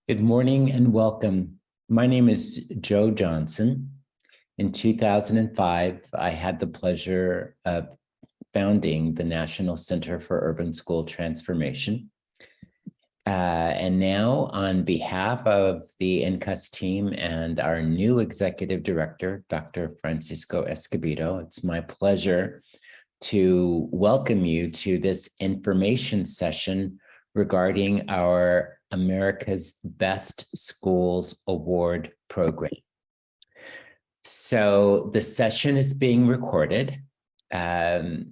Good morning and welcome. My name is Joe Johnson. In 2005, I had the pleasure of founding the National Center for Urban School Transformation. And now, on behalf of the NCUST team and our new executive director, Dr. Francisco Escobedo, it's my pleasure to welcome you to this information session regarding our America's Best Schools Award program. So the session is being recorded. So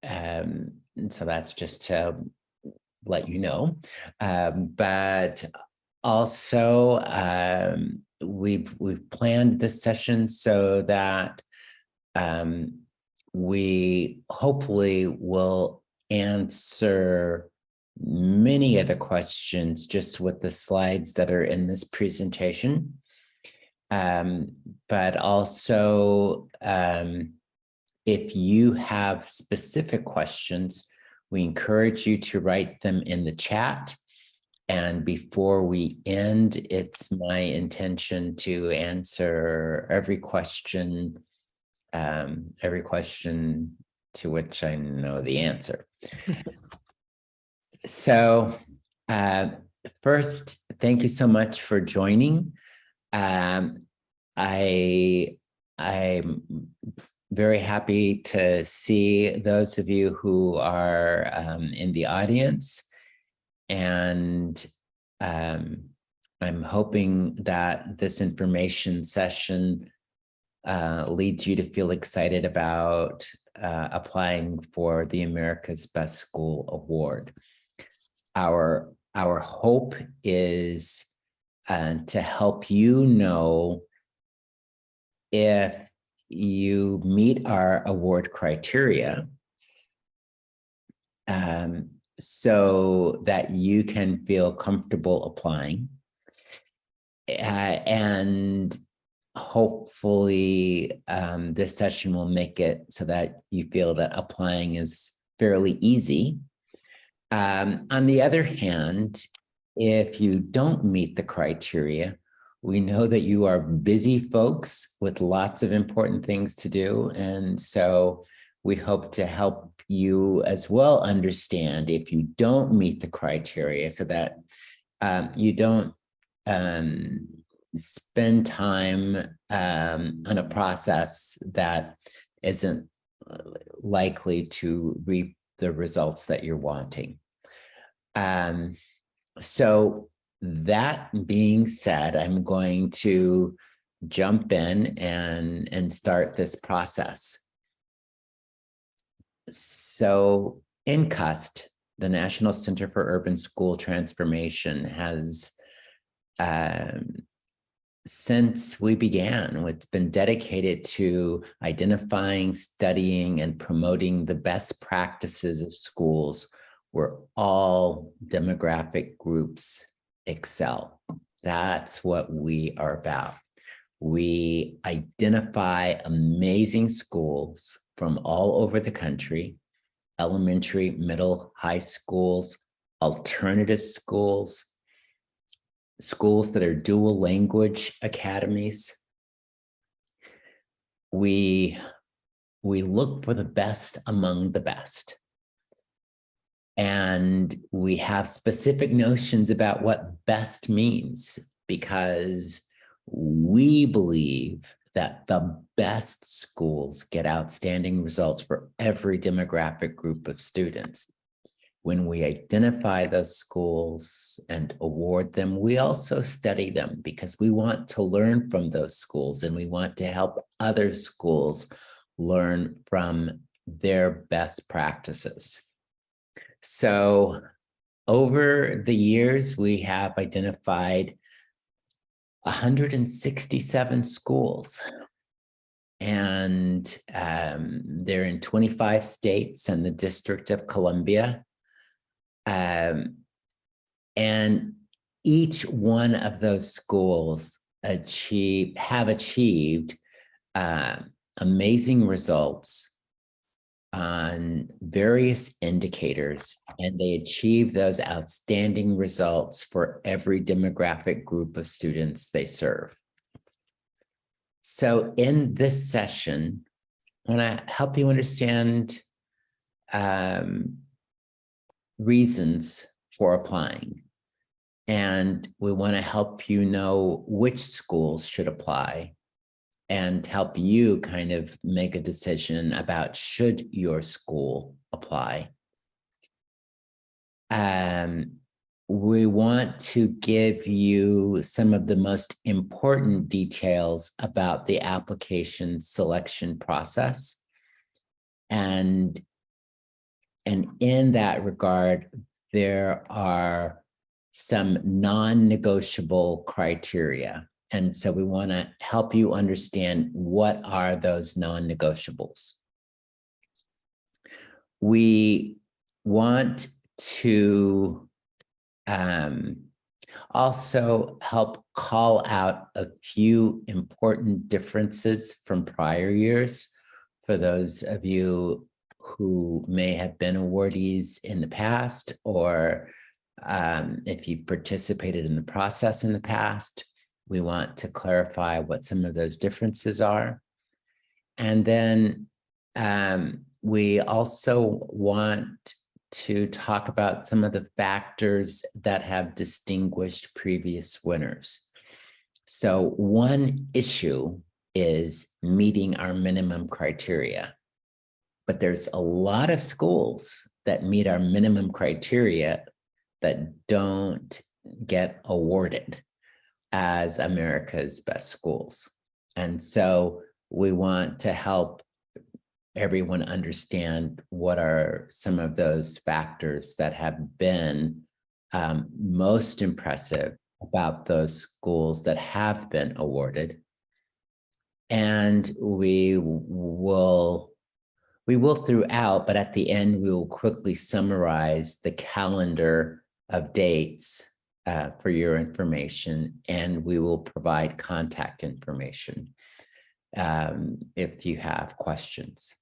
that's just to let you know. But also, we've planned this session so that we hopefully will answer many of the questions just with the slides that are in this presentation. But also, if you have specific questions, we encourage you to write them in the chat. And before we end, it's my intention to answer every question to which I know the answer. So first, thank you so much for joining. I'm very happy to see those of you who are in the audience. And I'm hoping that this information session leads you to feel excited about applying for the America's Best School Award. Our hope is to help you know if you meet our award criteria, so that you can feel comfortable applying, and hopefully this session will make it so that you feel that applying is fairly easy. On the other hand, if you don't meet the criteria, we know that you are busy folks with lots of important things to do. And so we hope to help you as well understand if you don't meet the criteria, so that you don't spend time on a process that isn't likely to reap the results that you're wanting. So that being said, I'm going to jump in and start this process. So NCUST, the National Center for Urban School Transformation, has since we began, it's been dedicated to identifying, studying, and promoting the best practices of schools where all demographic groups excel. That's what we are about. We identify amazing schools from all over the country, elementary, middle, high schools, alternative schools, schools that are dual language academies. We look for the best among the best. And we have specific notions about what best means, because we believe that the best schools get outstanding results for every demographic group of students. When we identify those schools and award them, we also study them, because we want to learn from those schools and we want to help other schools learn from their best practices. So over the years, we have identified 167 schools, and they're in 25 states and the District of Columbia. And each one of those schools have achieved amazing results on various indicators, and they achieve those outstanding results for every demographic group of students they serve. So in this session, I want to help you understand reasons for applying. And we want to help you know which schools should apply and help you kind of make a decision about should your school apply. We want to give you some of the most important details about the application selection process. And in that regard, there are some non-negotiable criteria. And so we want to help you understand what are those non-negotiables. We want to also help call out a few important differences from prior years for those of you who may have been awardees in the past, or if you've participated in the process in the past. We want to clarify what some of those differences are. And then we also want to talk about some of the factors that have distinguished previous winners. So one issue is meeting our minimum criteria, but there's a lot of schools that meet our minimum criteria that don't get awarded as America's best schools. And so we want to help everyone understand what are some of those factors that have been most impressive about those schools that have been awarded. And we will throughout, but at the end, we will quickly summarize the calendar of dates for your information, and we will provide contact information if you have questions.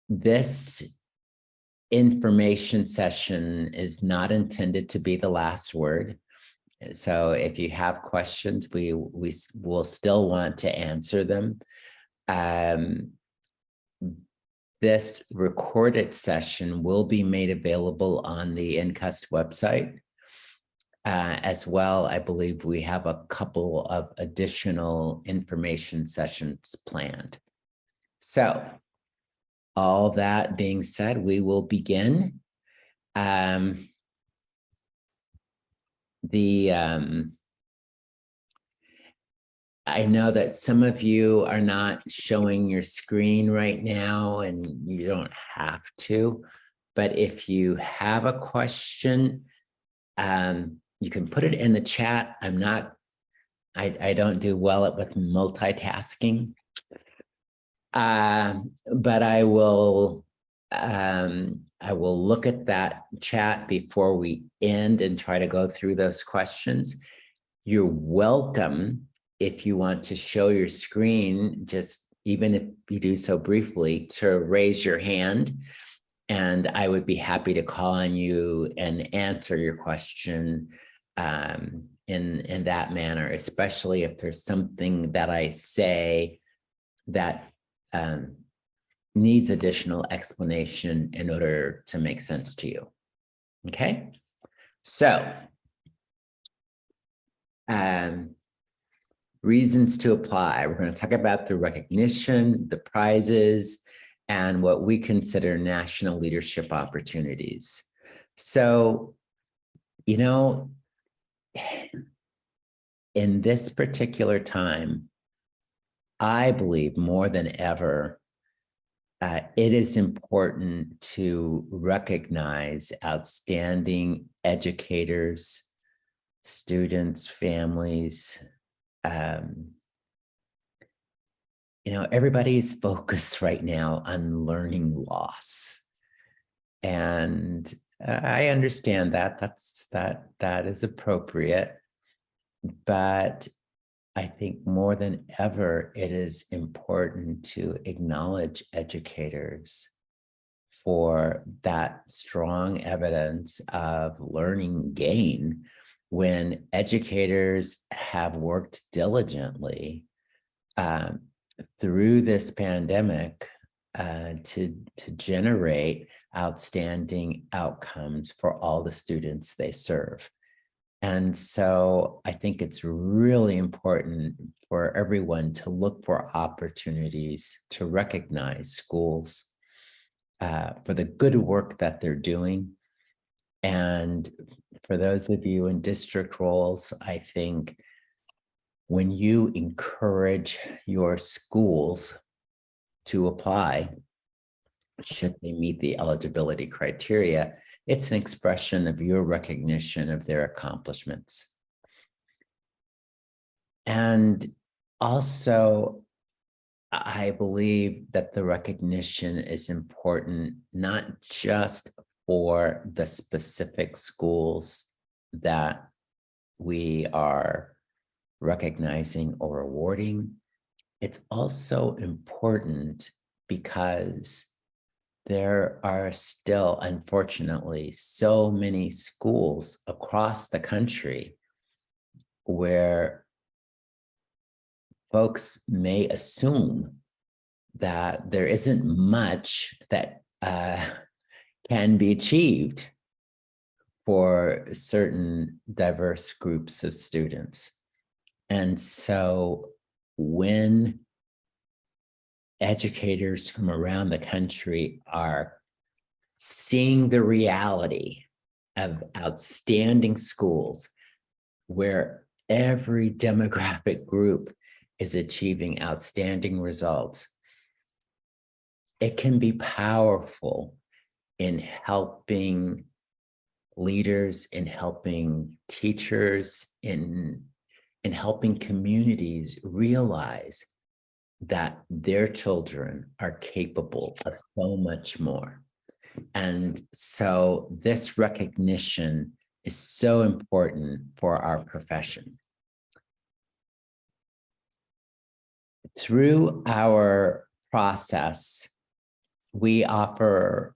This information session is not intended to be the last word. So if you have questions, we will still want to answer them. This recorded session will be made available on the NCUST website. As well, I believe we have a couple of additional information sessions planned. So, all that being said, we will begin. I know that some of you are not showing your screen right now, and you don't have to, but if you have a question, you can put it in the chat. I don't do well with multitasking, but I will look at that chat before we end and try to go through those questions. You're welcome, if you want to show your screen, just even if you do so briefly, to raise your hand. And I would be happy to call on you and answer your question in that manner, especially if there's something that I say that needs additional explanation in order to make sense to you. Okay, so reasons to apply. We're going to talk about the recognition, the prizes, and what we consider national leadership opportunities. So, you know, in this particular time, I believe more than ever, it is important to recognize outstanding educators, students, families. You know, everybody's focused right now on learning loss. And I understand that that is appropriate, but I think more than ever, it is important to acknowledge educators for that strong evidence of learning gain when educators have worked diligently through this pandemic to generate outstanding outcomes for all the students they serve. And so I think it's really important for everyone to look for opportunities to recognize schools for the good work that they're doing. And for those of you in district roles, I think when you encourage your schools to apply, should they meet the eligibility criteria, it's an expression of your recognition of their accomplishments. And also, I believe that the recognition is important, not just for the specific schools that we are recognizing or awarding. It's also important because there are still, unfortunately, so many schools across the country where folks may assume that there isn't much that can be achieved for certain diverse groups of students. And so when educators from around the country are seeing the reality of outstanding schools where every demographic group is achieving outstanding results, it can be powerful in helping leaders, in helping teachers, in helping communities realize that their children are capable of so much more. And so this recognition is so important for our profession. Through our process, we offer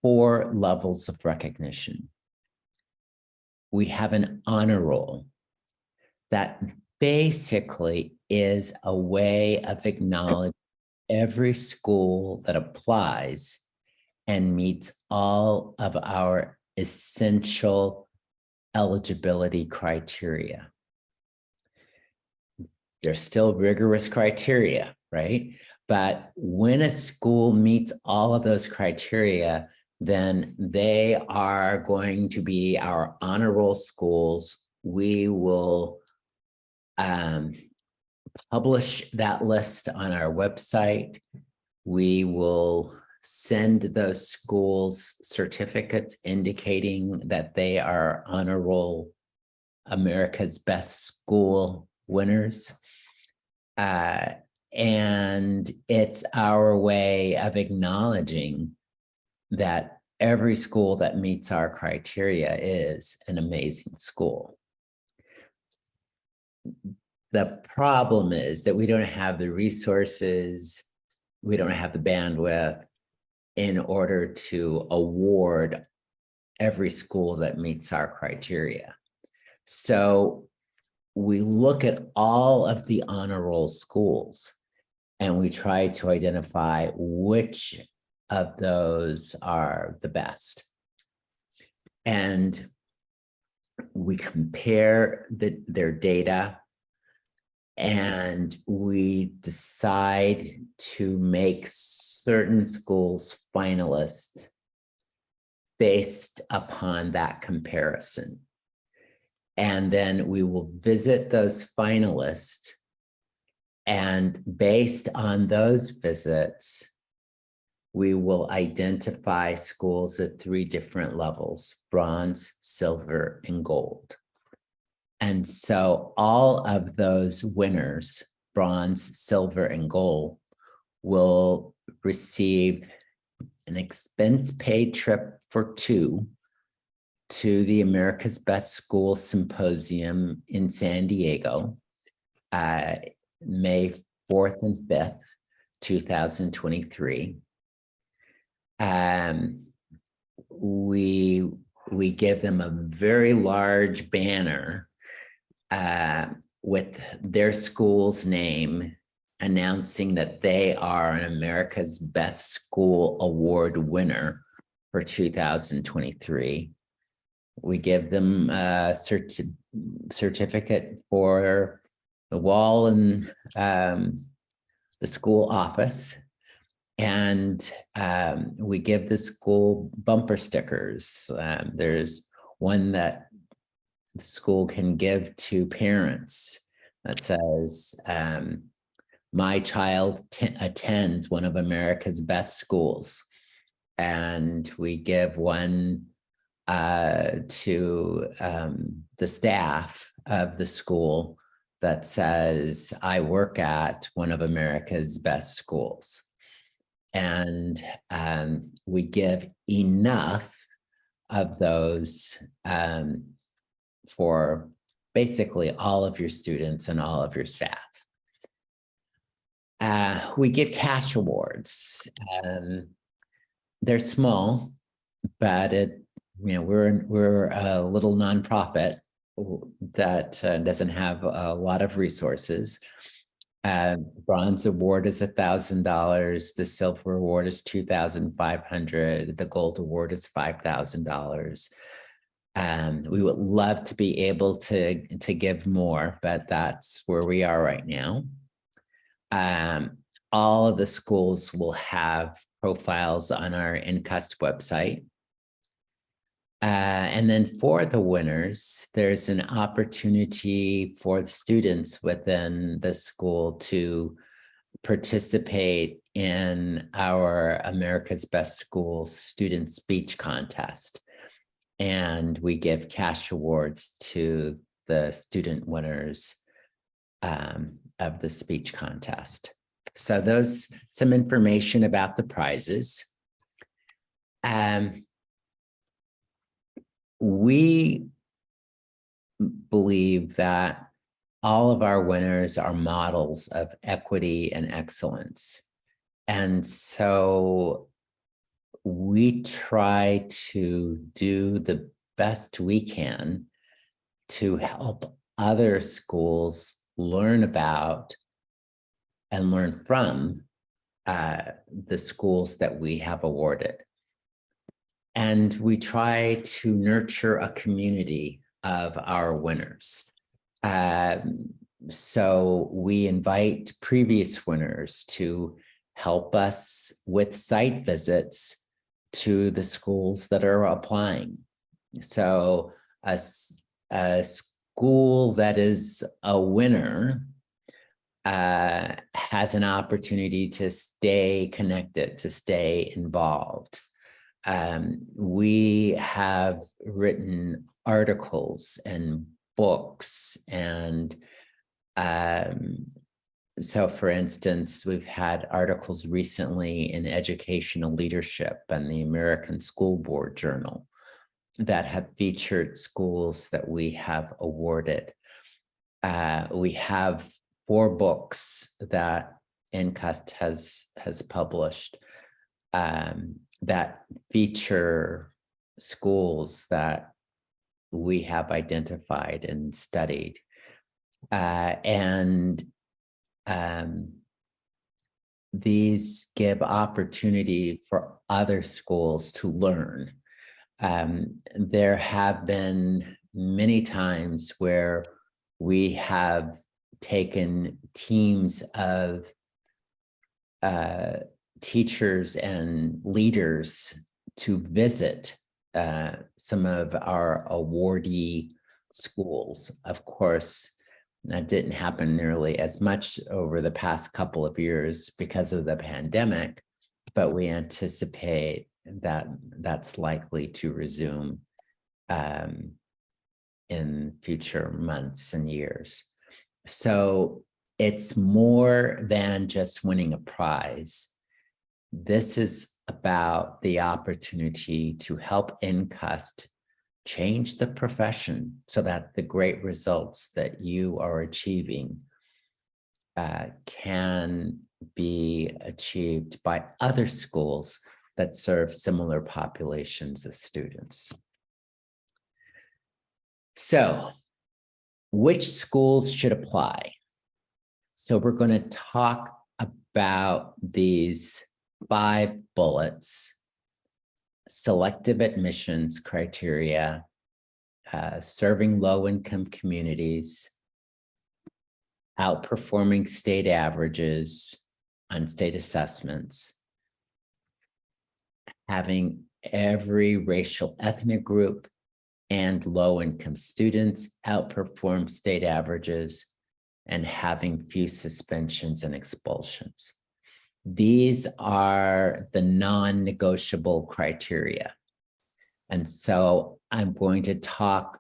4 levels of recognition. We have an honor roll that basically is a way of acknowledging every school that applies and meets all of our essential eligibility criteria. There's still rigorous criteria, right? But when a school meets all of those criteria, then they are going to be our honor roll schools. We will publish that list on our website. We will send those schools certificates indicating that they are honor roll America's Best School winners. And it's our way of acknowledging that every school that meets our criteria is an amazing school. The problem is that we don't have the resources, we don't have the bandwidth in order to award every school that meets our criteria. So we look at all of the honor roll schools and we try to identify which of those are the best. And we compare their data and we decide to make certain schools finalists based upon that comparison. And then we will visit those finalists, and based on those visits, we will identify schools at 3 different levels: bronze, silver, and gold. And so all of those winners, bronze, silver, and gold, will receive an expense-paid trip for 2 to the America's Best School Symposium in San Diego, May 4th and 5th, 2023. We give them a very large banner with their school's name, announcing that they are an America's Best School Award winner for 2023. We give them a certificate for the wall in the school office. And we give the school bumper stickers. There's one that the school can give to parents that says, my child attends one of America's best schools. And we give one to the staff of the school that says, I work at one of America's best schools. And we give enough of those for basically all of your students and all of your staff. We give cash awards. They're small, but we're a little nonprofit that doesn't have a lot of resources. Bronze award is $1,000. The silver award is $2,500. The gold award is $5,000. We would love to be able to give more, but that's where we are right now. All of the schools will have profiles on our NCUST website. And then for the winners, there's an opportunity for the students within the school to participate in our America's Best Schools Student Speech Contest. And we give cash awards to the student winners of the speech contest. So those, some information about the prizes. We believe that all of our winners are models of equity and excellence. And so we try to do the best we can to help other schools learn about and learn from the schools that we have awarded. And we try to nurture a community of our winners. So we invite previous winners to help us with site visits to the schools that are applying. So a school that is a winner has an opportunity to stay connected, to stay involved. We have written articles and books, and so for instance, we've had articles recently in Educational Leadership and the American School Board Journal that have featured schools that we have awarded. We have 4 books that NCUST has published that feature schools that we have identified and studied. These give opportunity for other schools to learn. There have been many times where we have taken teams of teachers and leaders to visit some of our awardee schools. Of course, that didn't happen nearly as much over the past couple of years because of the pandemic, but we anticipate that that's likely to resume in future months and years. So it's more than just winning a prize. This is about the opportunity to help NCUST change the profession so that the great results that you are achieving can be achieved by other schools that serve similar populations of students. So, which schools should apply? So we're going to talk about these 5 bullets: selective admissions criteria, serving low-income communities, outperforming state averages on state assessments, having every racial ethnic group and low-income students outperform state averages, and having few suspensions and expulsions. These are the non-negotiable criteria. And so I'm going to talk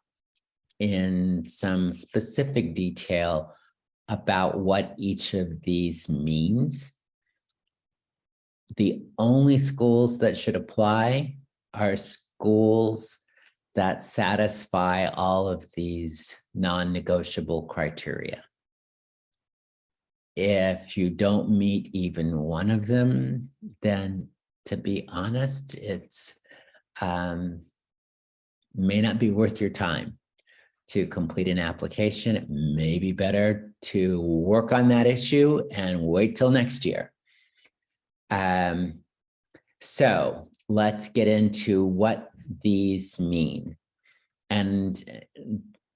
in some specific detail about what each of these means. The only schools that should apply are schools that satisfy all of these non-negotiable criteria. If you don't meet even one of them, then to be honest, it's may not be worth your time to complete an application. It may be better to work on that issue and wait till next year. So let's get into what these mean. And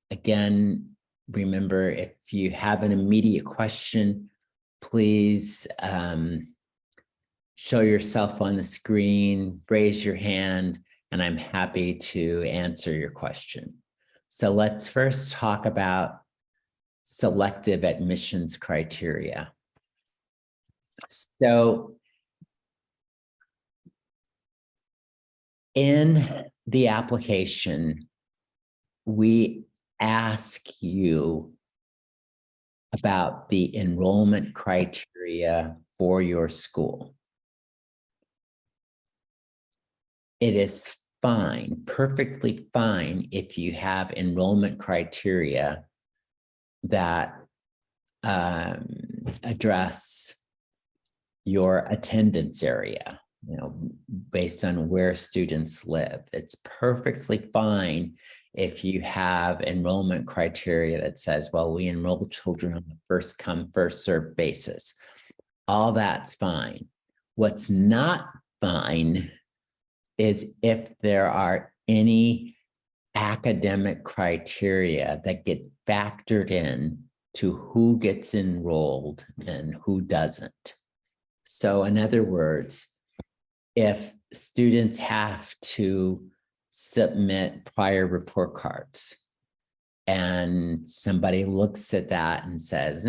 again, remember, if you have an immediate question, please show yourself on the screen, raise your hand, and I'm happy to answer your question. So let's first talk about selective admissions criteria. So in the application, we ask you about the enrollment criteria for your school. It is fine, perfectly fine, if you have enrollment criteria that address your attendance area, based on where students live. It's perfectly fine if you have enrollment criteria that says, well, we enroll children on a first come, first served basis. All that's fine. What's not fine is if there are any academic criteria that get factored in to who gets enrolled and who doesn't. So in other words, if students have to submit prior report cards and somebody looks at that and says,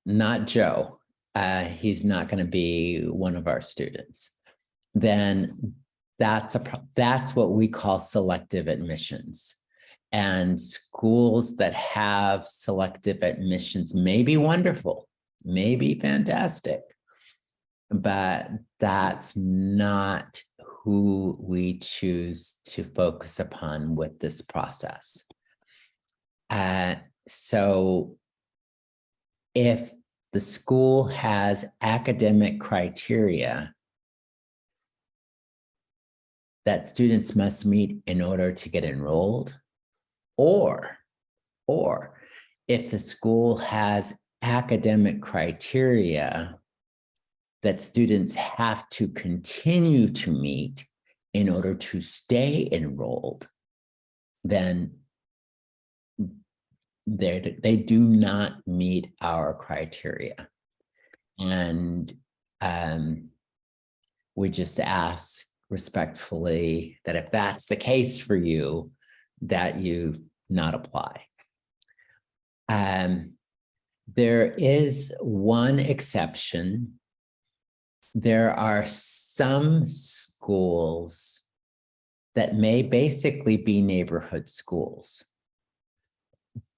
not Joe, he's not going to be one of our students, then that's what we call selective admissions. And schools that have selective admissions may be wonderful, may be fantastic, but that's not who we choose to focus upon with this process. So if the school has academic criteria that students must meet in order to get enrolled, or if the school has academic criteria that students have to continue to meet in order to stay enrolled, then they do not meet our criteria. And we just ask respectfully that if that's the case for you, that you not apply. There is one exception. There are some schools that may basically be neighborhood schools,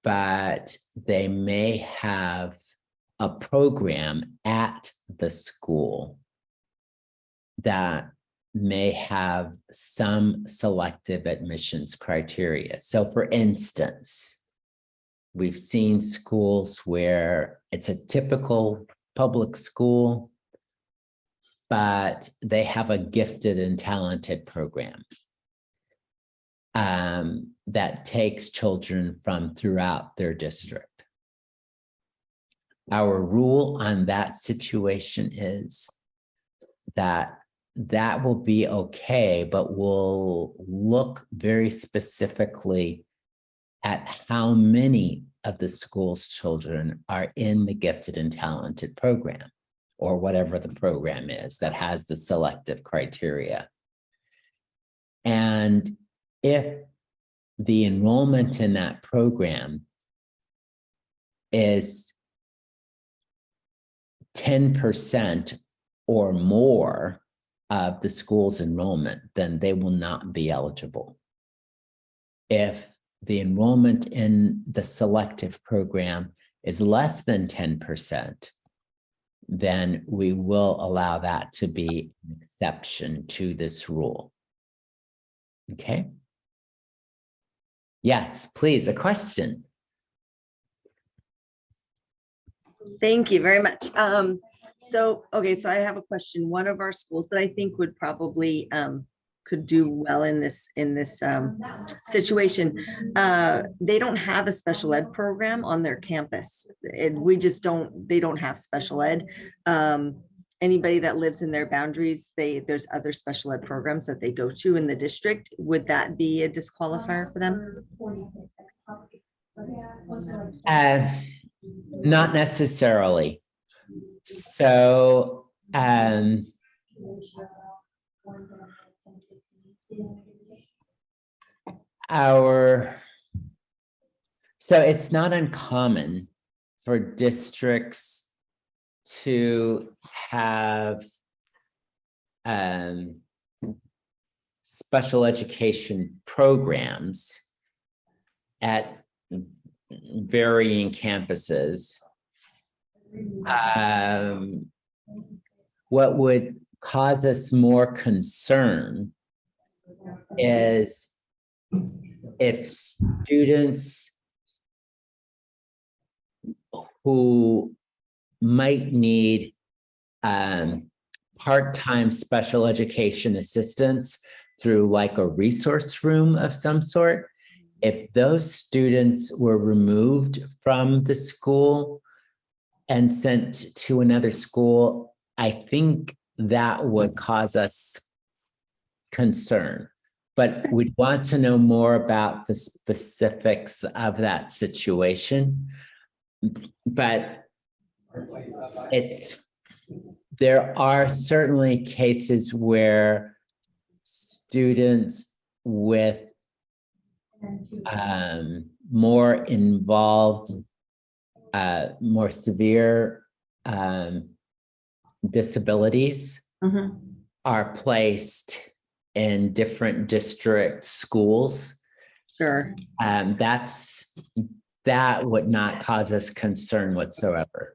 but they may have a program at the school that may have some selective admissions criteria. So for instance, we've seen schools where it's a typical public school, but they have a gifted and talented program that takes children from throughout their district. Our rule on that situation is that that will be okay, but we'll look very specifically at how many of the school's children are in the gifted and talented program, or whatever the program is that has the selective criteria. And if the enrollment in that program is 10% or more of the school's enrollment, then they will not be eligible. If the enrollment in the selective program is less than 10%, then we will allow that to be an exception to this rule. Okay? Yes, please, a question. Thank you very much. So I have a question. One of our schools that I think would probably could do well in this situation. They don't have a special ed program on their campus. They don't have special ed. Anybody that lives in their boundaries, there's other special ed programs that they go to in the district. Would that be a disqualifier for them? Not necessarily. So, so it's not uncommon for districts to have special education programs at varying campuses. What would cause us more concern is if students who might need part-time special education assistance through like a resource room of some sort, if those students were removed from the school and sent to another school, I think that would cause us concern. But we'd want to know more about the specifics of that situation. But there are certainly cases where students with more involved, more severe disabilities are placed in different district schools. Sure. That would not cause us concern whatsoever.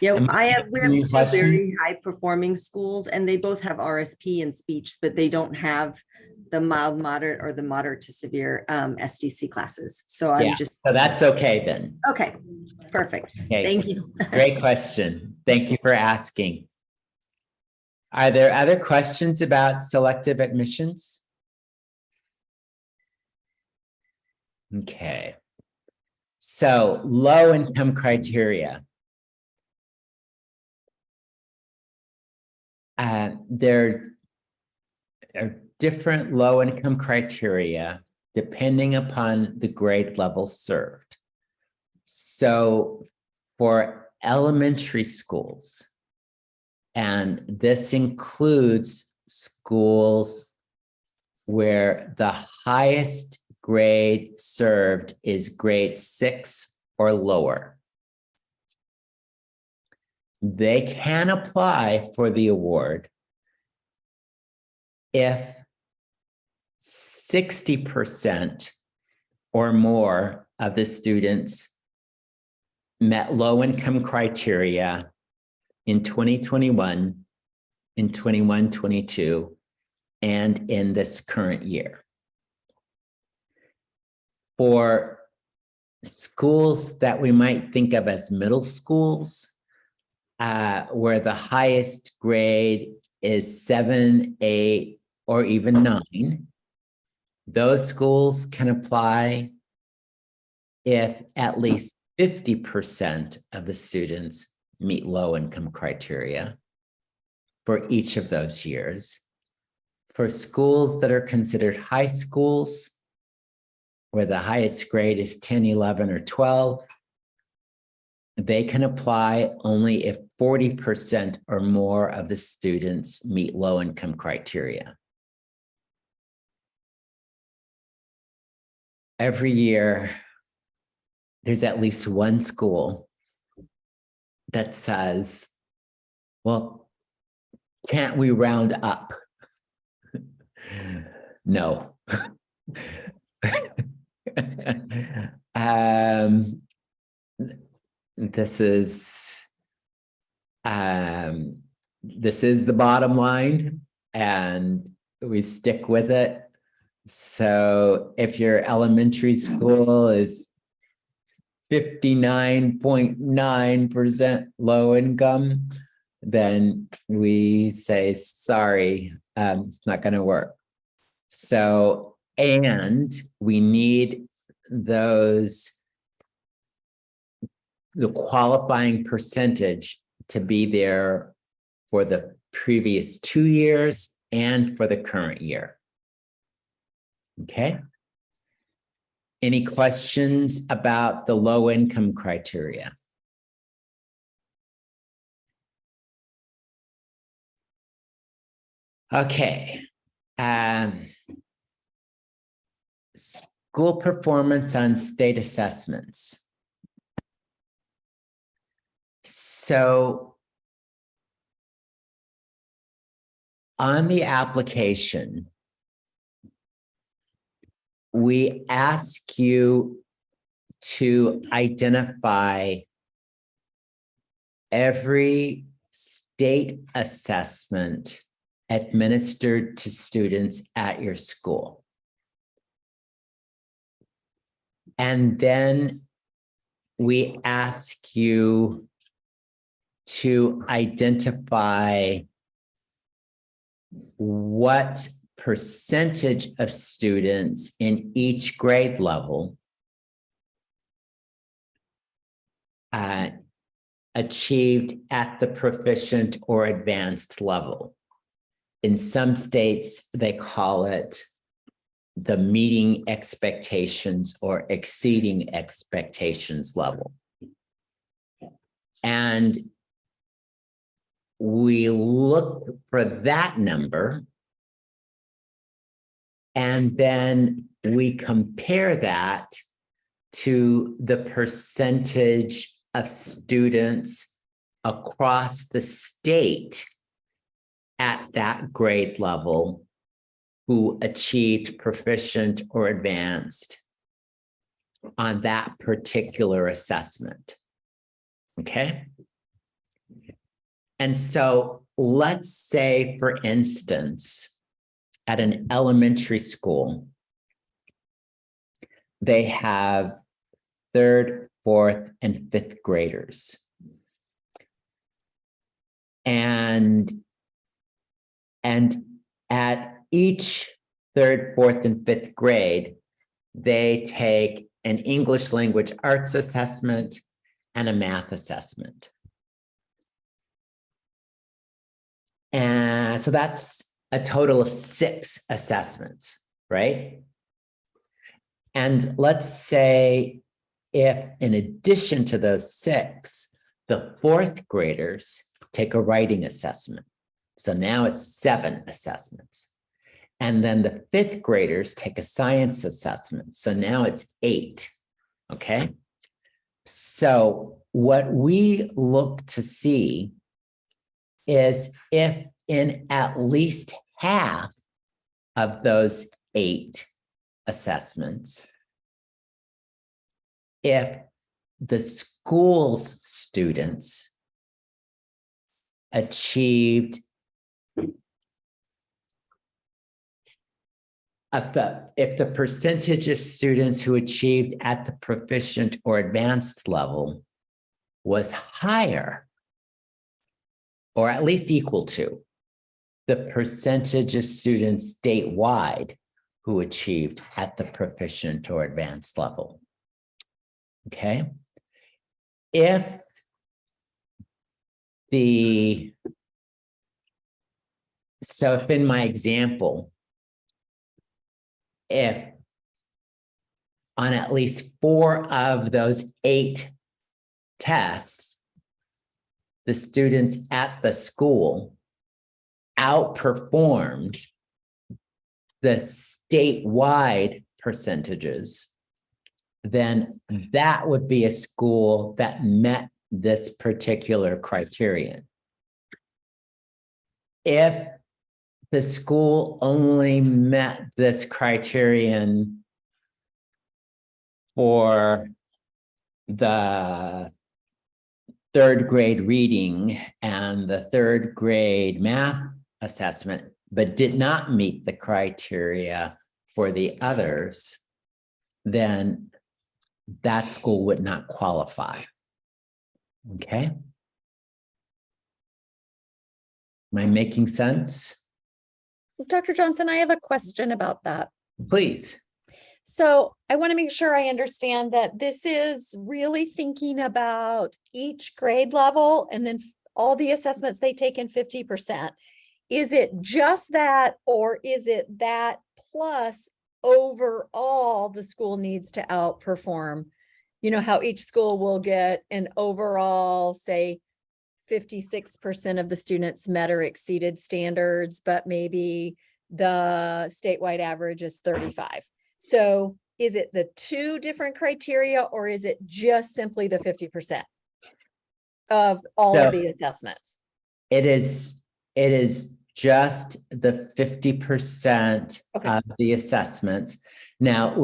Yeah, we have two very high performing schools, and they both have RSP and speech, but they don't have the mild, moderate, or the moderate to severe SDC classes. So so that's okay then. Okay, perfect. Okay. Thank you. Great question. Thank you for asking. Are there other questions about selective admissions? Okay. So low income criteria. There are different low income criteria depending upon the grade level served. So for elementary schools, and this includes schools where the highest grade served is grade 6 or lower, they can apply for the award if 60% or more of the students met low-income criteria in 2021, in 21-22, and in this current year. For schools that we might think of as middle schools, where the highest grade is 7, 8, or even 9, those schools can apply if at least 50% of the students meet low-income criteria for each of those years. For schools that are considered high schools, where the highest grade is 10, 11, or 12, they can apply only if 40% or more of the students meet low-income criteria. Every year, there's at least one school that says, well, can't we round up? No. This is the bottom line, and we stick with it. So if your elementary school is 59.9% low income, then we say, sorry, it's not going to work. So, and we need the qualifying percentage to be there for the previous 2 years and for the current year. Okay. Any questions about the low income criteria? Okay. School performance on state assessments. So on the application, we ask you to identify every state assessment administered to students at your school. And then we ask you to identify what percentage of students in each grade level achieved at the proficient or advanced level. In some states, they call it the meeting expectations or exceeding expectations level. And we look for that number, and then we compare that to the percentage of students across the state at that grade level who achieved proficient or advanced on that particular assessment. Okay. And so let's say, for instance, at an elementary school, they have 3rd, 4th, and 5th graders. And at each 3rd, 4th, and 5th grade, they take an English language arts assessment and a math assessment. And so that's a total of 6 assessments, right? And let's say if, in addition to those 6, the 4th graders take a writing assessment. So now it's 7 assessments. And then the 5th graders take a science assessment. So now it's 8, okay? So what we look to see is if in at least half of those 8 assessments, if the school's students achieved if the percentage of students who achieved at the proficient or advanced level was higher, or at least equal to, the percentage of students statewide who achieved at the proficient or advanced level. Okay. If in my example, if on at least 4 of those 8 tests, the students at the school outperformed the statewide percentages, then that would be a school that met this particular criterion. If the school only met this criterion for the 3rd grade reading and the 3rd grade math assessment, but did not meet the criteria for the others, then that school would not qualify. Okay. Am I making sense? Dr. Johnson, I have a question about that. Please. So I want to make sure I understand that this is really thinking about each grade level and then all the assessments they take in 50%. Is it just that, or is it that plus overall the school needs to outperform? You know how each school will get an overall, say, 56% of the students met or exceeded standards, but maybe the statewide average is 35. So is it the 2 different criteria, or is it just simply the 50% of all of the assessments? It is just the 50% of the assessments. Now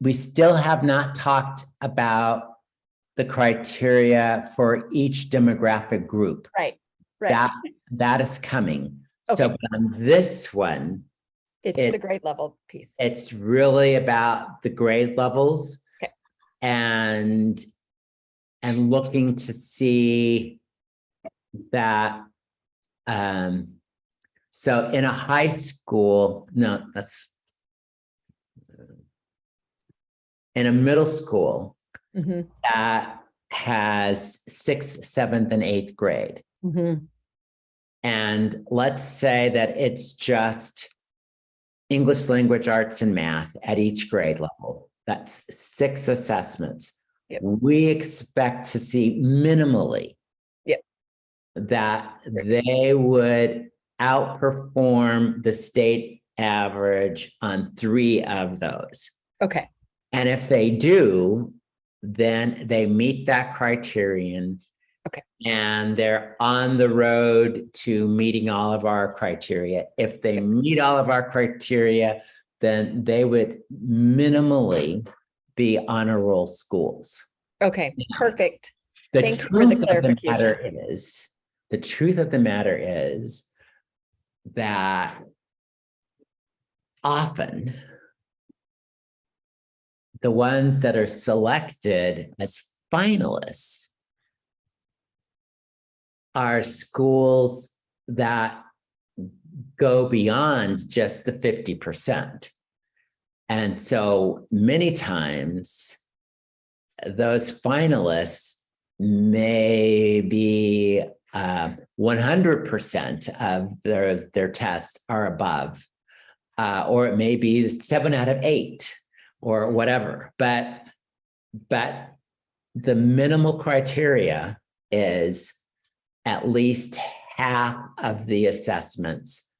we still have not talked about the criteria for each demographic group. Right. That is coming. Okay. So on this one, it's the grade level piece. It's really about the grade levels. Okay. and looking to see that. So in a high school, in a middle school, that has 6th, 7th, and 8th grade. And let's say that it's just English language arts and math at each grade level. That's 6 assessments. Yep. We expect to see minimally that they would outperform the state average on 3 of those. Okay. And if they do, then they meet that criterion. Okay. And they're on the road to meeting all of our criteria. If they meet all of our criteria, then they would minimally be honor roll schools. Okay, perfect. The Thank you for the clarification. The truth of the matter is that often the ones that are selected as finalists are schools that go beyond just the 50%. And so many times those finalists may be 100% of their tests are above, or it may be 7 out of 8 or whatever. But the minimal criteria is at least half of the assessments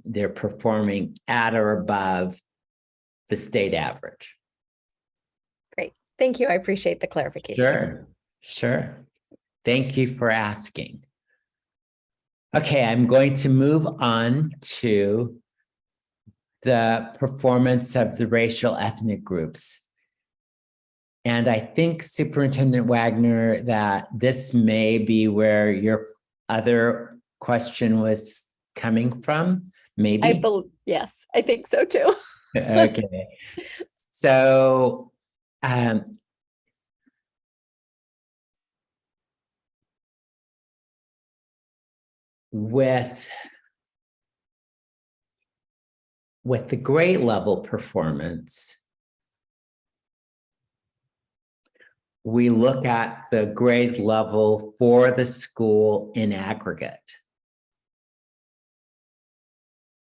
they're performing at or above the state average. Great. Thank you. I appreciate the clarification. Sure. Thank you for asking. Okay, I'm going to move on to the performance of the racial ethnic groups. And I think, Superintendent Wagner, that this may be where your other question was coming from, maybe? Yes, I think so too. Okay. So, with the grade level performance, we look at the grade level for the school in aggregate.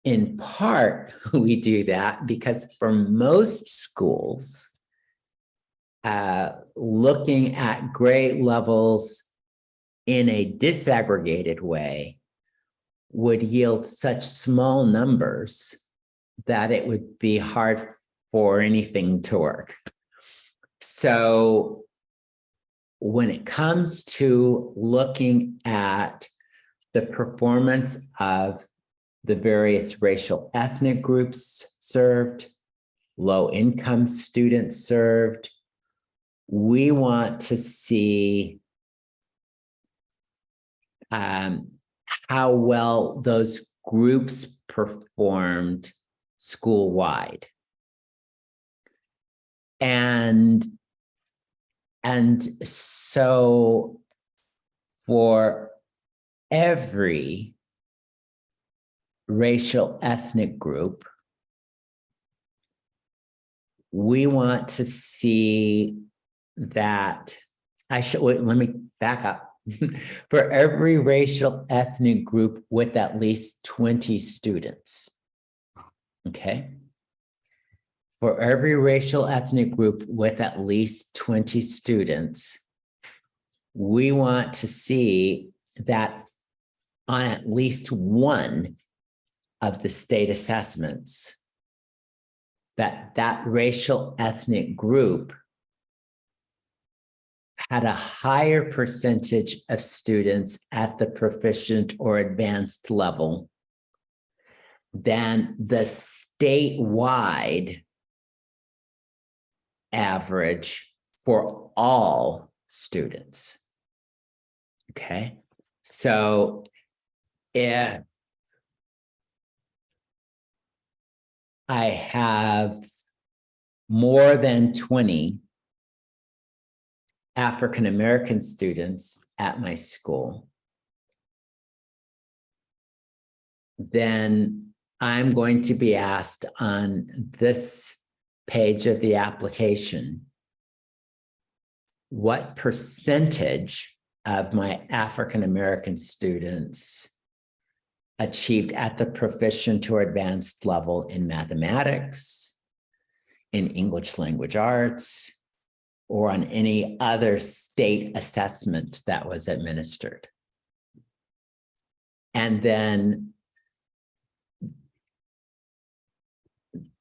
In part, we do that because for most schools, looking at grade levels in a disaggregated way would yield such small numbers that it would be hard for anything to work. So when it comes to looking at the performance of the various racial ethnic groups served, low-income students served, we want to see how well those groups performed school-wide. And so for every racial ethnic group, we want to see that let me back up. For every racial ethnic group with at least 20 students, okay? For every racial ethnic group with at least 20 students, we want to see that on at least one of the state assessments, that racial ethnic group had a higher percentage of students at the proficient or advanced level than the statewide average for all students. Okay, so if I have more than 20 African-American students at my school, then I'm going to be asked on this page of the application, what percentage of my African-American students achieved at the proficient or advanced level in mathematics, in English language arts, or on any other state assessment that was administered. And then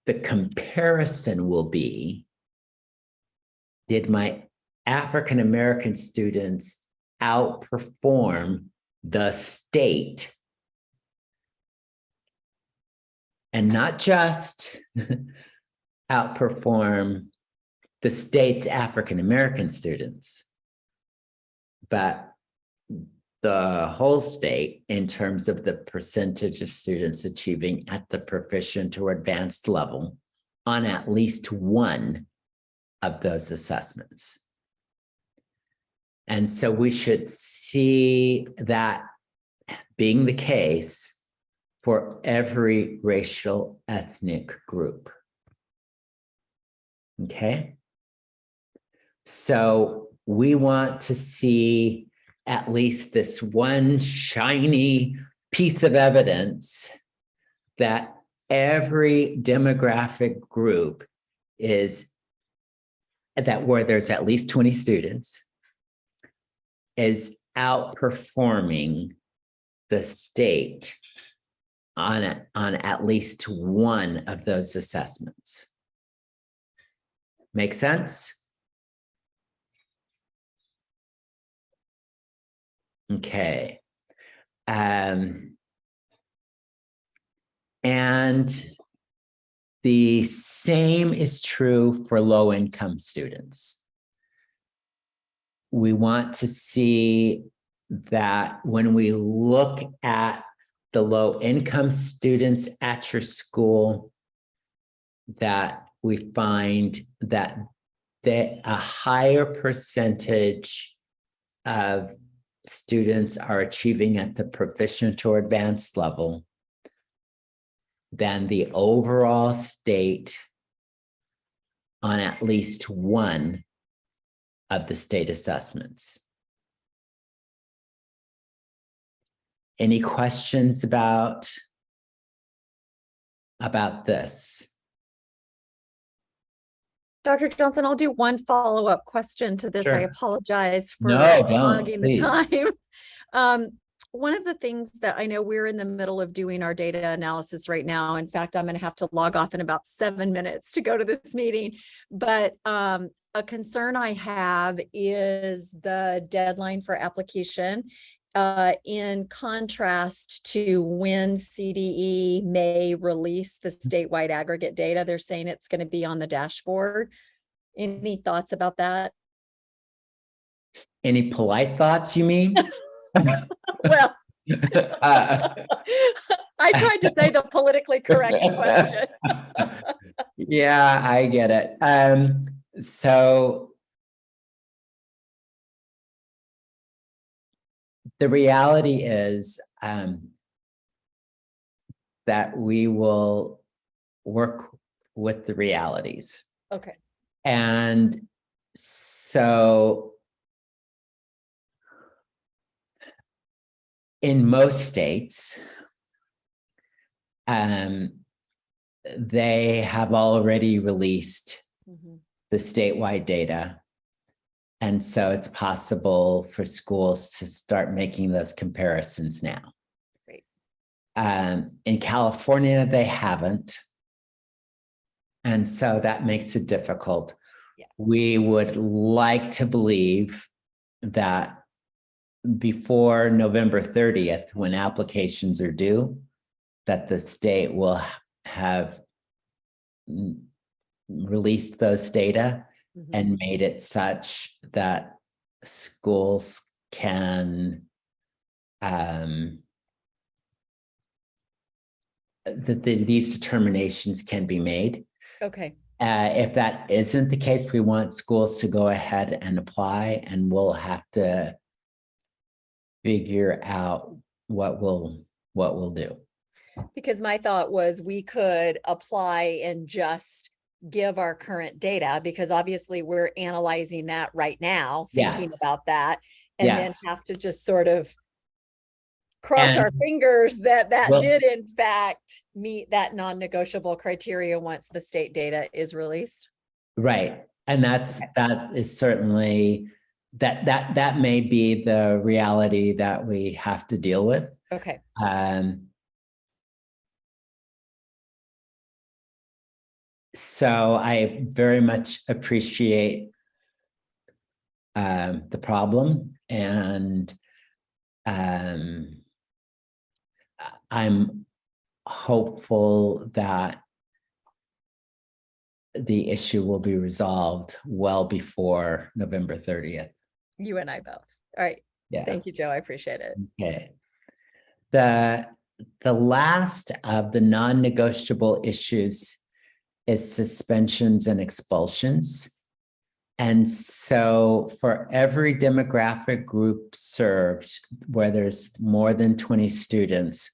the comparison will be, did my African-American students outperform the state? And not just outperform the state's African-American students, but the whole state in terms of the percentage of students achieving at the proficient or advanced level on at least one of those assessments. And so we should see that being the case for every racial ethnic group. Okay? So we want to see at least this one shiny piece of evidence that every demographic group is that where there's at least 20 students is outperforming the state on at least one of those assessments. Make sense? Okay. And the same is true for low-income students. We want to see that when we look at the low income students at your school, that we find that a higher percentage of students are achieving at the proficient or advanced level than the overall state on at least one of the state assessments. Any questions about this? Dr. Johnson, I'll do one follow-up question to this. I Sure. apologize for No, don't, hogging the please. time. One of the things that I know we're in the middle of doing our data analysis right now. In fact, I'm going to have to log off in about 7 minutes to go to this meeting. But a concern I have is the deadline for application. In contrast to when CDE may release the statewide aggregate data, they're saying it's going to be on the dashboard. Any thoughts about that? Any polite thoughts, you mean? Well, I tried to say the politically correct question. Yeah, I get it. So the reality is that we will work with the realities. Okay. And so in most states, they have already released the statewide data. And so it's possible for schools to start making those comparisons now. Great. In California, they haven't. And so that makes it difficult. Yeah. We would like to believe that before November 30th, when applications are due, that the state will have released those data and made it such that schools can these determinations can be made. Okay. If that isn't the case, we want schools to go ahead and apply, and we'll have to figure out what we'll do. Because my thought was we could apply and just give our current data, because obviously we're analyzing that right now, thinking Yes. about that, and Yes. then have to just sort of cross our fingers that Well, did in fact meet that non-negotiable criteria once the state data is released. right. And that is certainly that may be the reality that we have to deal with. Okay. So I very much appreciate the problem, and I'm hopeful that the issue will be resolved well before November 30th. You and I both. All right. Yeah. Thank you, Joe. I appreciate it. Okay. The last of the non-negotiable issues is suspensions and expulsions. And so for every demographic group served where there's more than 20 students,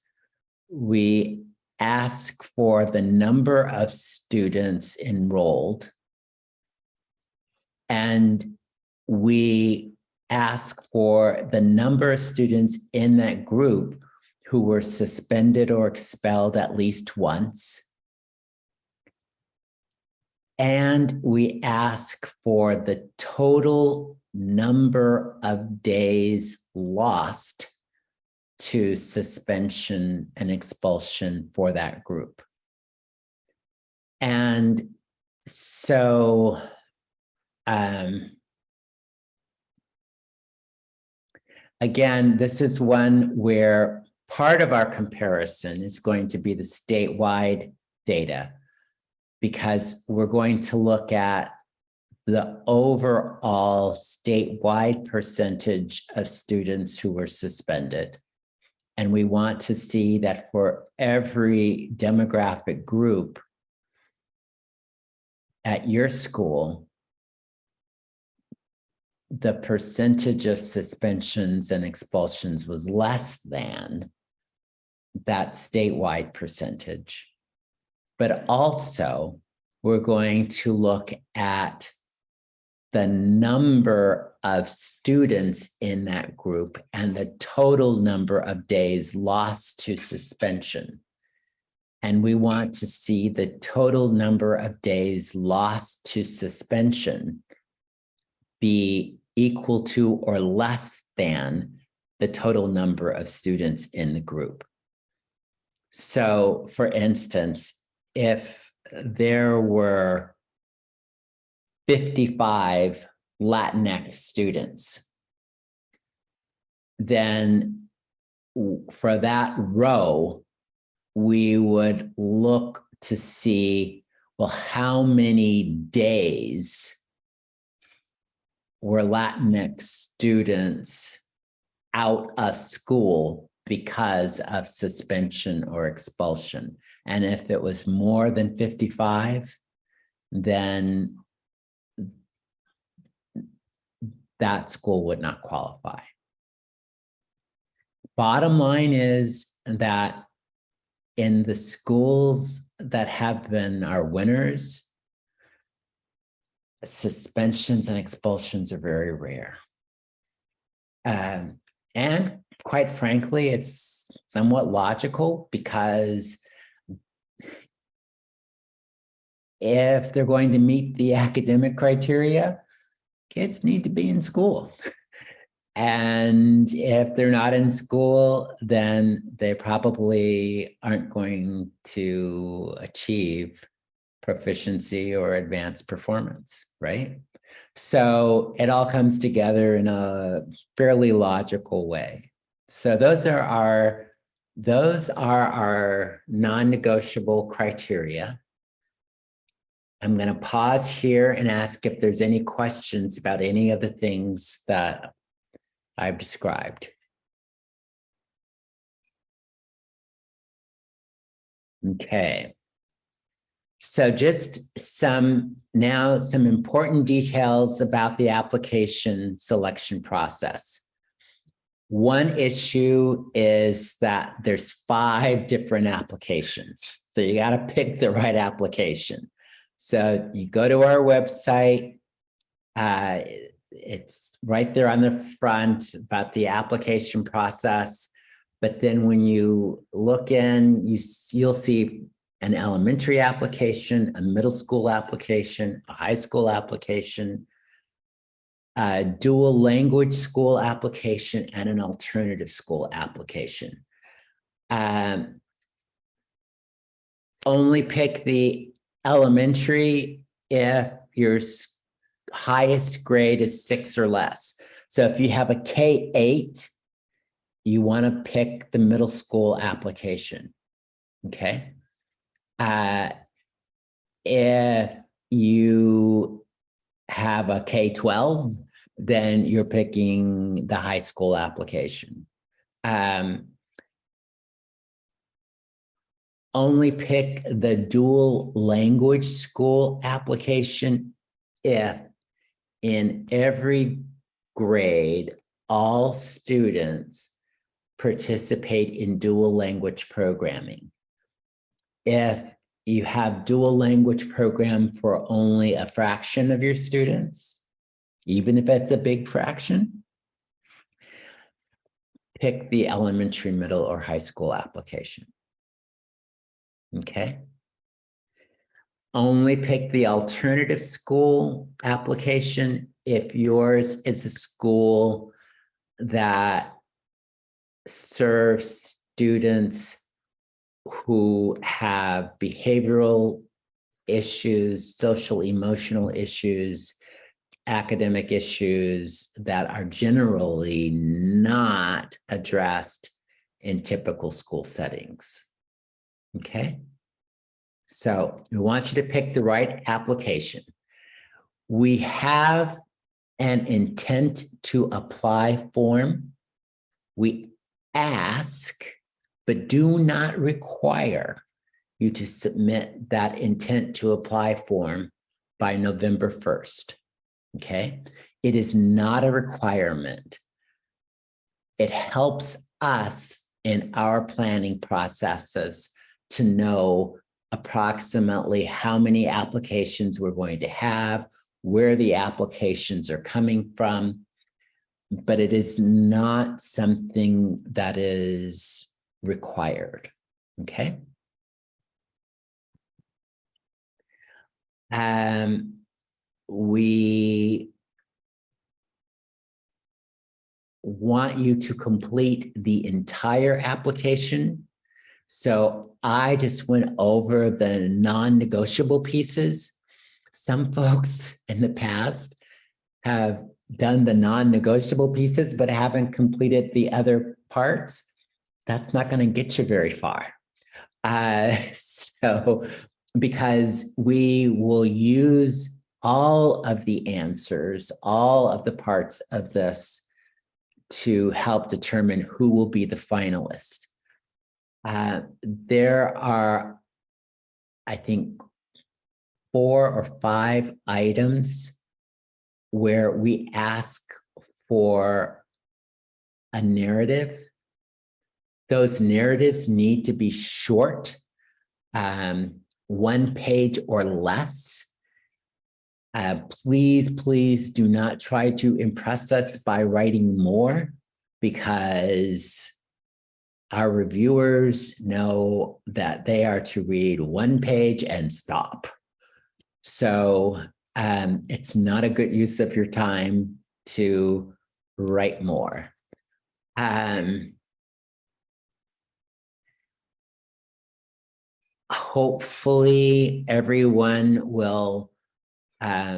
we ask for the number of students enrolled, and we ask for the number of students in that group who were suspended or expelled at least once. And we ask for the total number of days lost to suspension and expulsion for that group. And so again, this is one where part of our comparison is going to be the statewide data, because we're going to look at the overall statewide percentage of students who were suspended. And we want to see that for every demographic group at your school, the percentage of suspensions and expulsions was less than that statewide percentage. But also, we're going to look at the number of students in that group and the total number of days lost to suspension. And we want to see the total number of days lost to suspension be equal to or less than the total number of students in the group. So, for instance, if there were 55 Latinx students, then for that row, we would look to see, well, how many days were Latinx students out of school because of suspension or expulsion. And if it was more than 55, then that school would not qualify. Bottom line is that in the schools that have been our winners, suspensions and expulsions are very rare. And quite frankly, it's somewhat logical, because if they're going to meet the academic criteria, kids need to be in school. And if they're not in school, then they probably aren't going to achieve proficiency or advanced performance, right? So it all comes together in a fairly logical way. So those are our non-negotiable criteria. I'm going to pause here and ask if there's any questions about any of the things that I've described. Okay. So just some important details about the application selection process. One issue is that there's 5 different applications. So you got to pick the right application. So you go to our website, it's right there on the front about the application process. But then when you look in, you'll see an elementary application, a middle school application, a high school application, a dual language school application, and an alternative school application. Only pick the elementary if your highest grade is 6 or less. So if you have a K-8, you want to pick the middle school application, okay? If you have a K-12, then you're picking the high school application. Only pick the dual language school application if in every grade, all students participate in dual language programming. If you have dual language program for only a fraction of your students, even if it's a big fraction, pick the elementary, middle, or high school application. Okay. Only pick the alternative school application if yours is a school that serves students who have behavioral issues, social emotional issues, academic issues that are generally not addressed in typical school settings. Okay. So we want you to pick the right application. We have an intent to apply form. We ask, but do not require you to submit that intent to apply form by November 1st. Okay. It is not a requirement. It helps us in our planning processes to know approximately how many applications we're going to have, where the applications are coming from, but it is not something that is required. Okay. We want you to complete the entire application. So I just went over the non-negotiable pieces. Some folks in the past have done the non-negotiable pieces, but haven't completed the other parts. That's not going to get you very far. So because we will use all of the answers, all of the parts of this to help determine who will be the finalist. There are, I think, 4 or 5 items where we ask for a narrative. Those narratives need to be short, 1 page or less. Please do not try to impress us by writing more, because our reviewers know that they are to read 1 page and stop. So it's not a good use of your time to write more. Hopefully everyone will, by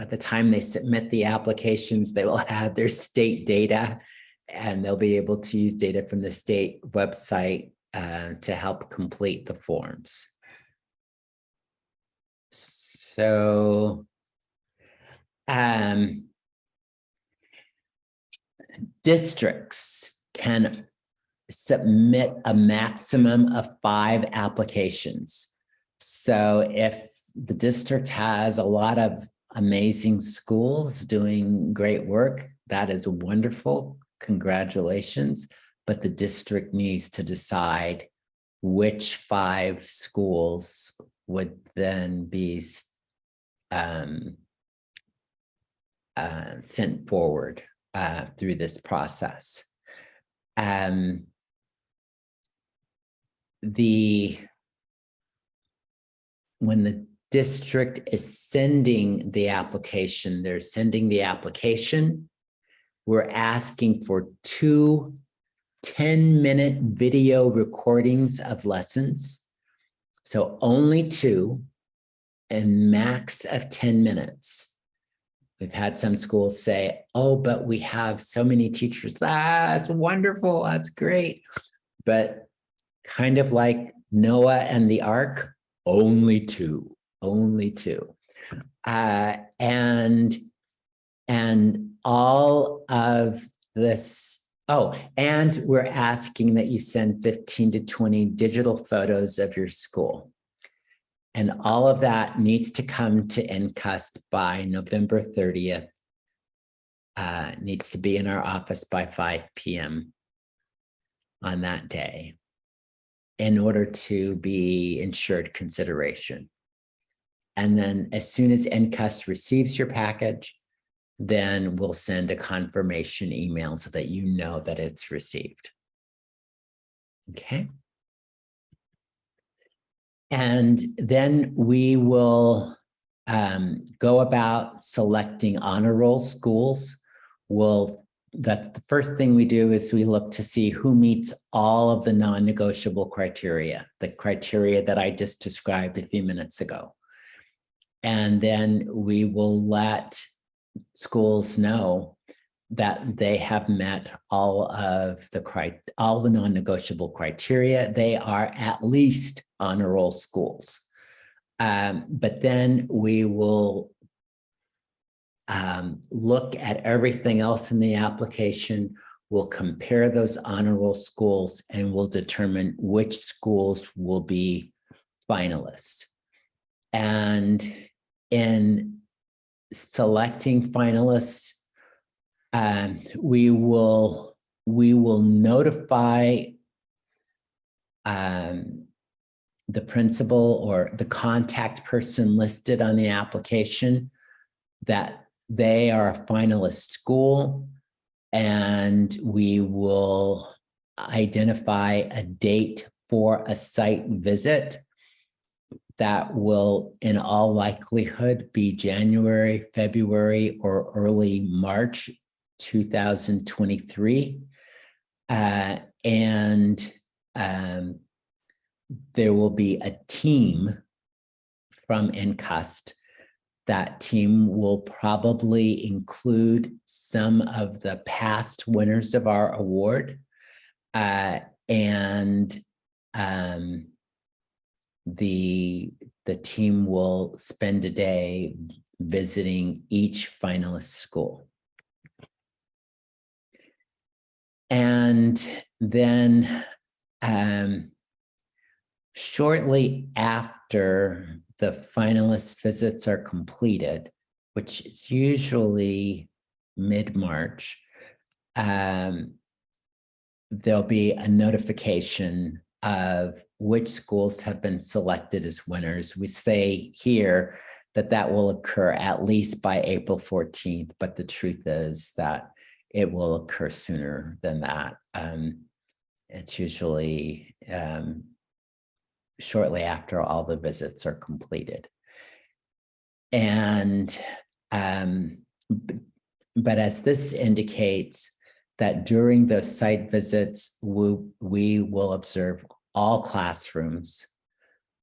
the time they submit the applications, they will have their state data, and they'll be able to use data from the state website to help complete the forms. So districts can submit a maximum of 5 applications. So if the district has a lot of amazing schools doing great work, that is wonderful. Congratulations. But the district needs to decide which 5 schools would then be sent forward through this process. When the district is sending the application, they're sending the application. We're asking for 2 10-minute video recordings of lessons. So only 2 and max of 10 minutes. We've had some schools say, oh, but we have so many teachers. That's wonderful. That's great. But kind of like Noah and the Ark, only 2, only 2. And all of this, oh, and we're asking that you send 15 to 20 digital photos of your school. And all of that needs to come to NCUST by November 30th. Needs to be in our office by 5 p.m. on that day in order to be ensured consideration. And then as soon as NCUST receives your package, then we'll send a confirmation email so that you know that it's received. Okay. And then we will go about selecting honor roll schools. That's the first thing we do, is we look to see who meets all of the non-negotiable criteria, the criteria that I just described a few minutes ago. And then we will let schools know that they have met all the non-negotiable criteria. They are at least honor roll schools. But then we will look at everything else in the application. we'll compare those honor roll schools, and we'll determine which schools will be finalists. And in selecting finalists, we will notify the principal or the contact person listed on the application that they are a finalist school, and we will identify a date for a site visit that will, in all likelihood, be January, February, or early March 2023. There will be a team from NCUST. That team will probably include some of the past winners of our award, and the team will spend a day visiting each finalist school. And then shortly after the finalist visits are completed, which is usually mid-March, there'll be a notification of which schools have been selected as winners. We say here that that will occur at least by April 14th, but the truth is that it will occur sooner than that. It's usually shortly after all the visits are completed. And, but as this indicates that during those site visits, we will observe all classrooms.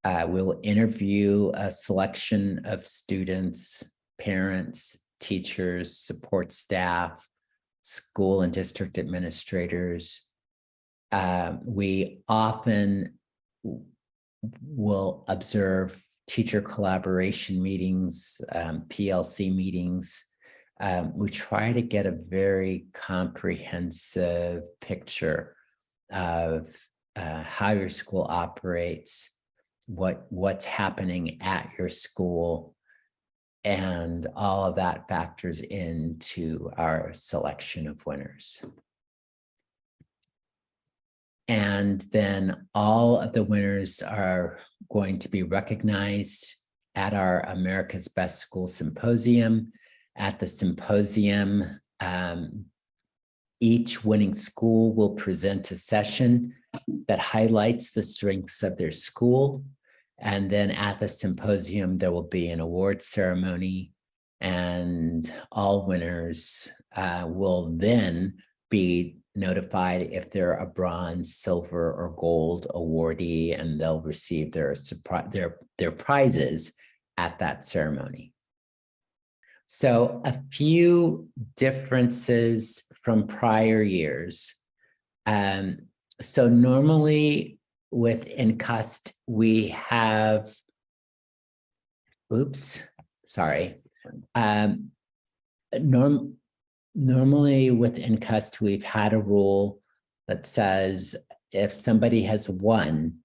We'll interview a selection of students, parents, teachers, support staff, school and district administrators. We often will observe teacher collaboration meetings, PLC meetings. We try to get a very comprehensive picture of how your school operates, what's happening at your school, and all of that factors into our selection of winners. And then all of the winners are going to be recognized at our America's Best School Symposium. At the symposium, each winning school will present a session that highlights the strengths of their school. And then at the symposium, there will be an award ceremony, and all winners will then be notified if they're a bronze, silver, or gold awardee, and they'll receive their prizes at that ceremony. So a few differences from prior years. So normally with NCUST, we have, normally with NCUST, we've had a rule that says if somebody has won,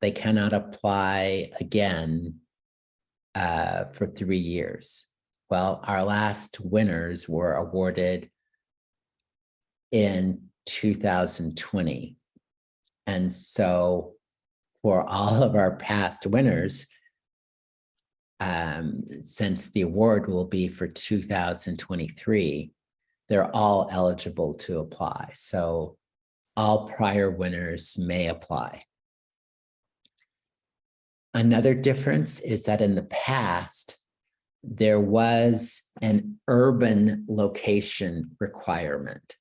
they cannot apply again for 3 years. Well, our last winners were awarded in 2020. And so for all of our past winners, since the award will be for 2023, they're all eligible to apply. So all prior winners may apply. Another difference is that in the past, there was an urban location requirement.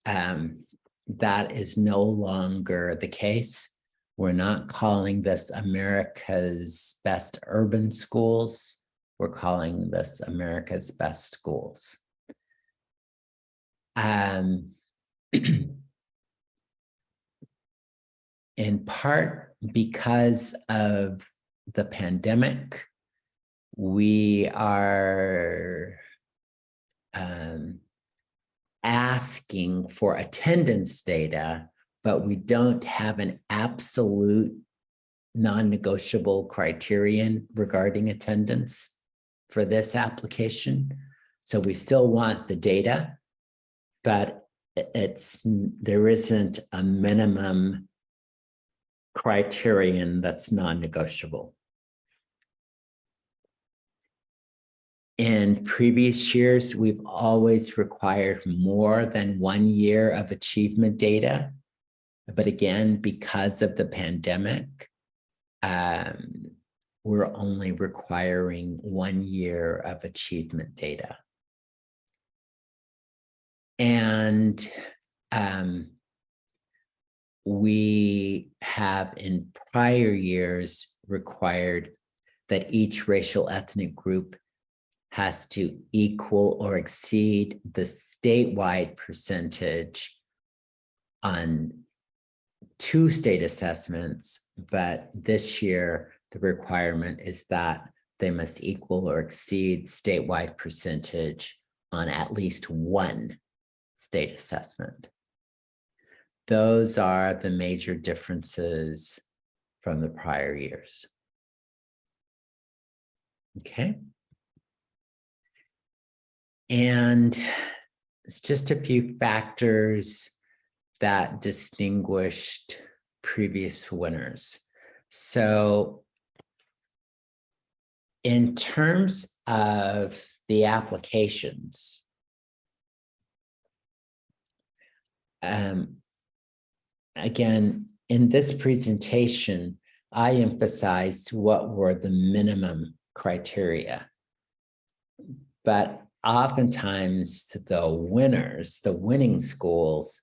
That is no longer the case. We're not calling this America's Best Urban Schools. We're calling this America's Best Schools. In part because of the pandemic, we are asking for attendance data, but we don't have an absolute non-negotiable criterion regarding attendance for this application. So we still want the data, but there isn't a minimum criterion that's non-negotiable. In previous years, we've always required more than 1 year of achievement data. But again, because of the pandemic, we're only requiring 1 year of achievement data. And we have in prior years required that each racial ethnic group has to equal or exceed the statewide percentage on 2 state assessments, but this year the requirement is that they must equal or exceed statewide percentage on at least 1 state assessment. Those are the major differences from the prior years. Okay. And it's just a few factors that distinguished previous winners. So in terms of the applications, again, in this presentation, I emphasized what were the minimum criteria. But oftentimes the winners, the winning schools,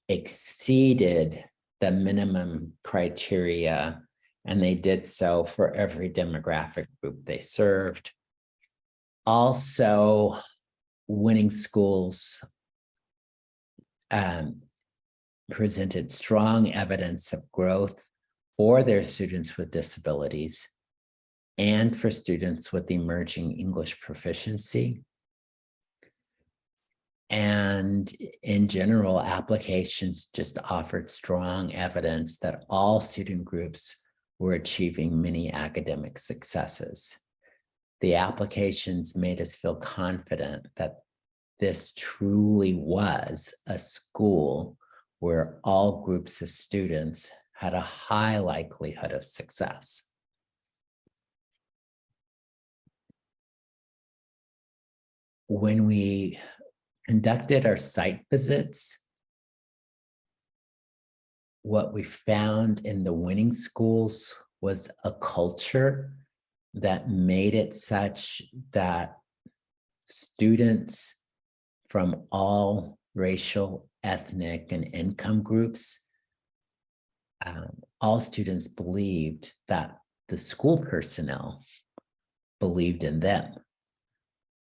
exceeded the minimum criteria, and they did so for every demographic group they served. Also, winning schools presented strong evidence of growth for their students with disabilities and for students with emerging English proficiency. And in general, applications just offered strong evidence that all student groups were achieving many academic successes. The applications made us feel confident that this truly was a school where all groups of students had a high likelihood of success. When we conducted our site visits, what we found in the winning schools was a culture that made it such that students from all racial, ethnic, and income groups, all students believed that the school personnel believed in them.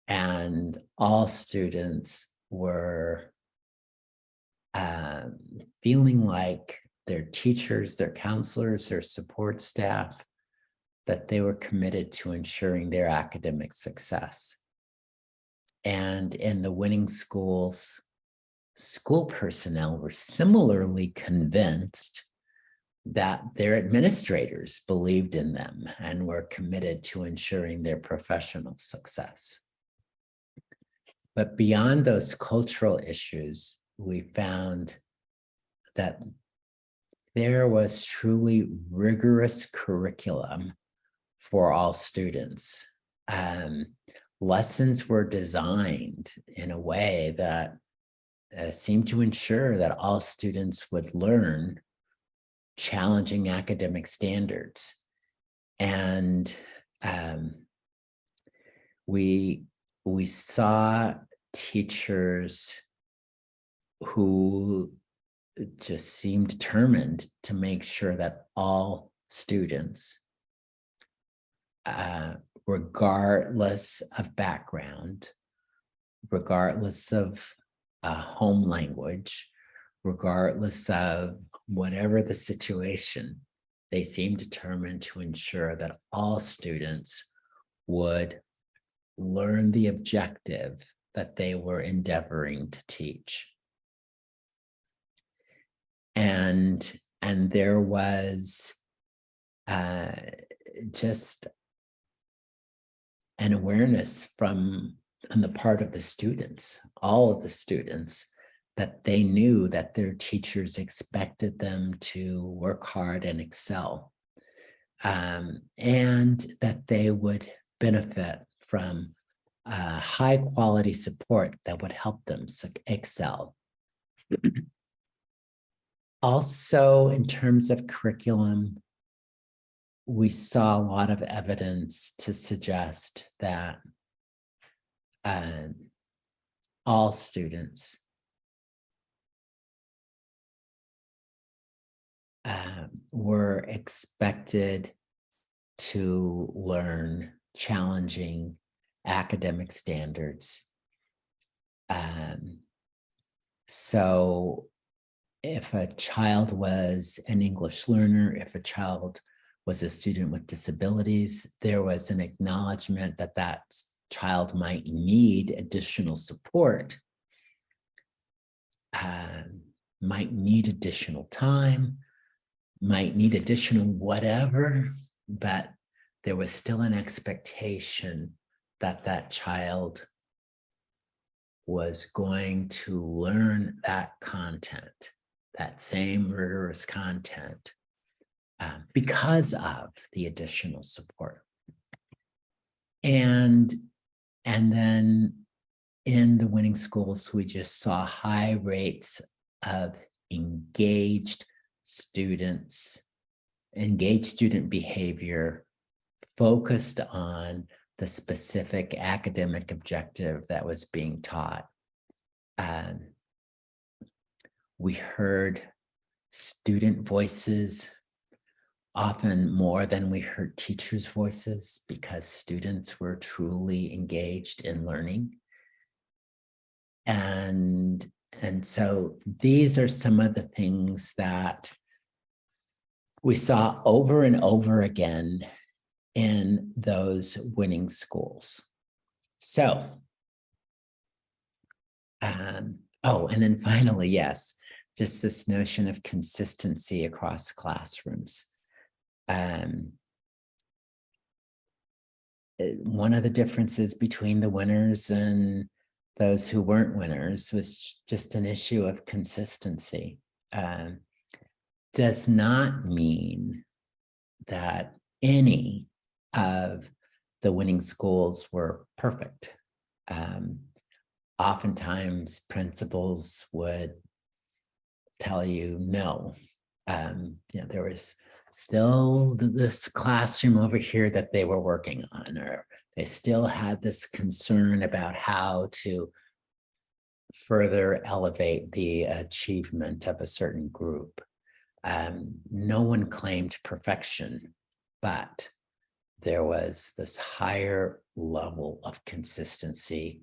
And all students were feeling like their teachers, their counselors, their support staff, that they were committed to ensuring their academic success. And in the winning schools, school personnel were similarly convinced that their administrators believed in them and were committed to ensuring their professional success. But beyond those cultural issues, we found that there was truly rigorous curriculum for all students. Lessons were designed in a way that seemed to ensure that all students would learn challenging academic standards. And we saw teachers who just seemed determined to make sure that all students, regardless of background, regardless of home language, regardless of whatever the situation, they seemed determined to ensure that all students would learn the objective that they were endeavoring to teach. And there was just an awareness on the part of the students, all of the students, that they knew that their teachers expected them to work hard and excel, and that they would benefit from high quality support that would help them excel. Also, in terms of curriculum, we saw a lot of evidence to suggest that all students were expected to learn challenging academic standards. So if a child was an English learner, if a child was a student with disabilities, there was an acknowledgement that that child might need additional support, might need additional time, might need additional whatever, but there was still an expectation that that child was going to learn that content, that same rigorous content, because of the additional support. And then in the winning schools, we just saw high rates of engaged students, engaged student behavior focused on the specific academic objective that was being taught. We heard student voices often more than we heard teachers' voices, because students were truly engaged in learning. And so these are some of the things that we saw over and over again in those winning schools. So, oh, and then finally, yes, just this notion of consistency across classrooms. One of the differences between the winners and those who weren't winners was just an issue of consistency. Does not mean that any of the winning schools were perfect. Oftentimes principals would tell you no. There was still this classroom over here that they were working on, or they still had this concern about how to further elevate the achievement of a certain group. No one claimed perfection, but there was this higher level of consistency.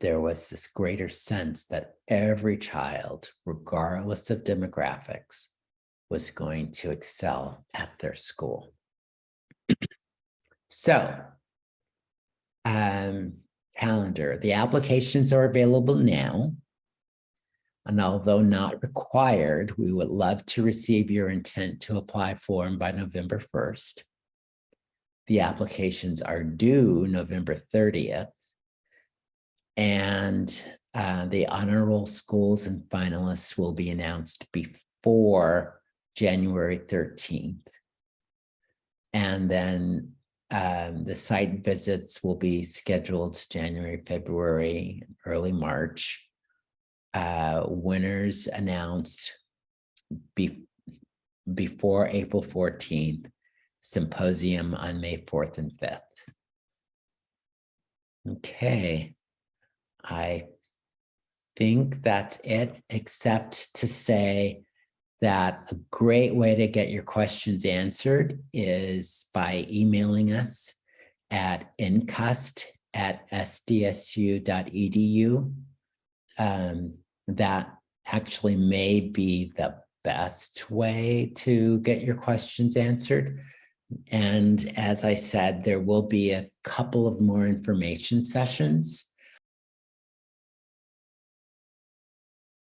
There was this greater sense that every child, regardless of demographics, was going to excel at their school. So, calendar, the applications are available now. And although not required, we would love to receive your intent to apply form by November 1st. The applications are due November 30th. And the honor roll schools and finalists will be announced before January 13th. And then the site visits will be scheduled January, February, early March. Winners announced before April 14th, symposium on May 4th and 5th. Okay, I think that's it, except to say that a great way to get your questions answered is by emailing us at ncust@sdsu.edu. That actually may be the best way to get your questions answered. And as I said, there will be a couple of more information sessions